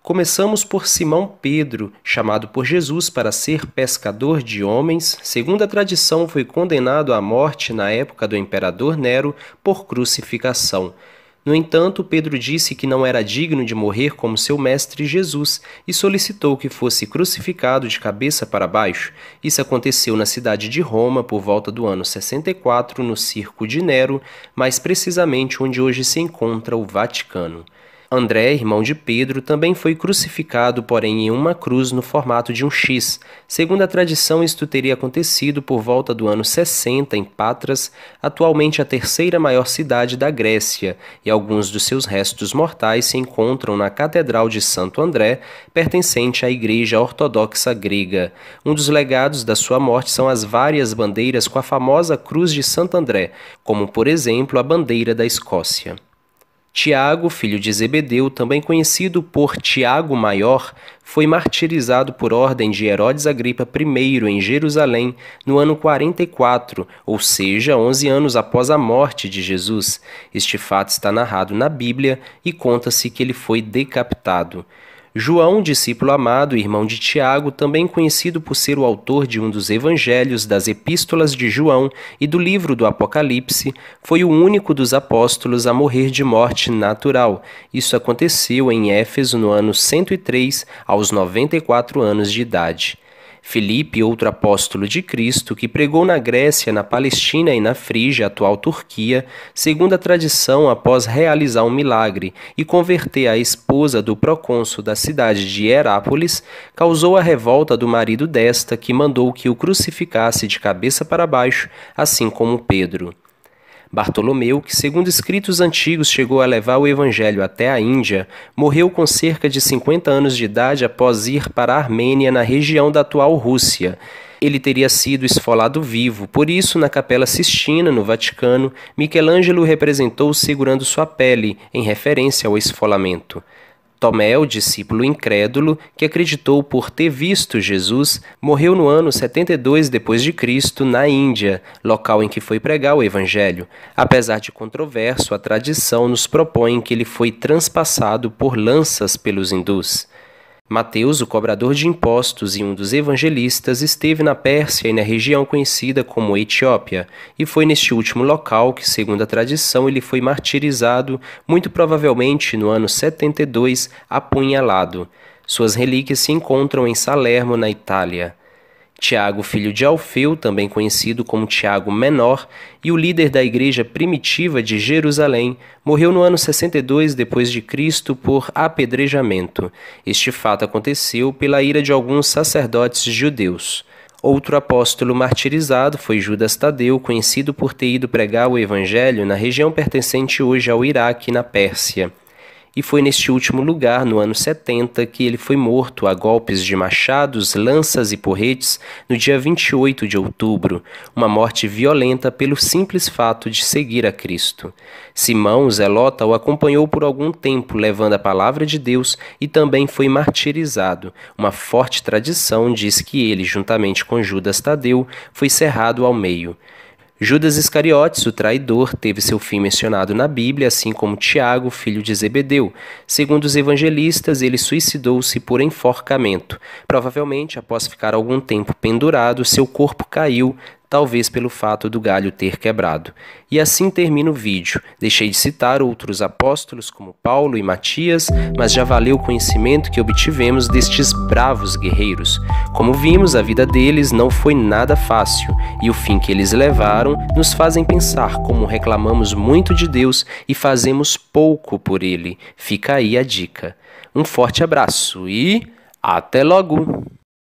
Começamos por Simão Pedro, chamado por Jesus para ser pescador de homens. Segundo a tradição, foi condenado à morte na época do imperador Nero por crucificação. No entanto, Pedro disse que não era digno de morrer como seu mestre Jesus e solicitou que fosse crucificado de cabeça para baixo. Isso aconteceu na cidade de Roma por volta do ano 64, no Circo de Nero, mais precisamente onde hoje se encontra o Vaticano. André, irmão de Pedro, também foi crucificado, porém em uma cruz no formato de um X. Segundo a tradição, isto teria acontecido por volta do ano 60 em Patras, atualmente a terceira maior cidade da Grécia, e alguns dos seus restos mortais se encontram na Catedral de Santo André, pertencente à Igreja Ortodoxa Grega. Um dos legados da sua morte são as várias bandeiras com a famosa Cruz de Santo André, como por exemplo a bandeira da Escócia. Tiago, filho de Zebedeu, também conhecido por Tiago Maior, foi martirizado por ordem de Herodes Agripa I em Jerusalém no ano 44, ou seja, 11 anos após a morte de Jesus. Este fato está narrado na Bíblia e conta-se que ele foi decapitado. João, discípulo amado e irmão de Tiago, também conhecido por ser o autor de um dos evangelhos, das epístolas de João e do livro do Apocalipse, foi o único dos apóstolos a morrer de morte natural. Isso aconteceu em Éfeso no ano 103, aos 94 anos de idade. Filipe, outro apóstolo de Cristo, que pregou na Grécia, na Palestina e na Frígia, atual Turquia, segundo a tradição, após realizar um milagre e converter a esposa do procônsul da cidade de Herápolis, causou a revolta do marido desta, que mandou que o crucificasse de cabeça para baixo, assim como Pedro. Bartolomeu, que segundo escritos antigos chegou a levar o evangelho até a Índia, morreu com cerca de 50 anos de idade após ir para a Armênia, na região da atual Rússia. Ele teria sido esfolado vivo, por isso, na Capela Sistina, no Vaticano, Michelangelo o representou segurando sua pele, em referência ao esfolamento. Tomé, o discípulo incrédulo, que acreditou por ter visto Jesus, morreu no ano 72 d.C. na Índia, local em que foi pregar o Evangelho. Apesar de controverso, a tradição nos propõe que ele foi transpassado por lanças pelos hindus. Mateus, o cobrador de impostos e um dos evangelistas, esteve na Pérsia e na região conhecida como Etiópia, e foi neste último local que, segundo a tradição, ele foi martirizado, muito provavelmente no ano 72, apunhalado. Suas relíquias se encontram em Salerno, na Itália. Tiago, filho de Alfeu, também conhecido como Tiago Menor, e o líder da igreja primitiva de Jerusalém, morreu no ano 62 d.C. por apedrejamento. Este fato aconteceu pela ira de alguns sacerdotes judeus. Outro apóstolo martirizado foi Judas Tadeu, conhecido por ter ido pregar o evangelho na região pertencente hoje ao Iraque, na Pérsia. E foi neste último lugar, no ano 70, que ele foi morto a golpes de machados, lanças e porretes no dia 28 de outubro, uma morte violenta pelo simples fato de seguir a Cristo. Simão, o zelota, o acompanhou por algum tempo, levando a palavra de Deus, e também foi martirizado. Uma forte tradição diz que ele, juntamente com Judas Tadeu, foi cerrado ao meio. Judas Iscariotes, o traidor, teve seu fim mencionado na Bíblia, assim como Tiago, filho de Zebedeu. Segundo os evangelistas, ele suicidou-se por enforcamento. Provavelmente, após ficar algum tempo pendurado, seu corpo caiu, talvez pelo fato do galho ter quebrado. E assim termina o vídeo. Deixei de citar outros apóstolos como Paulo e Matias, mas já valeu o conhecimento que obtivemos destes bravos guerreiros. Como vimos, a vida deles não foi nada fácil, e o fim que eles levaram nos fazem pensar como reclamamos muito de Deus e fazemos pouco por Ele. Fica aí a dica. Um forte abraço e até logo!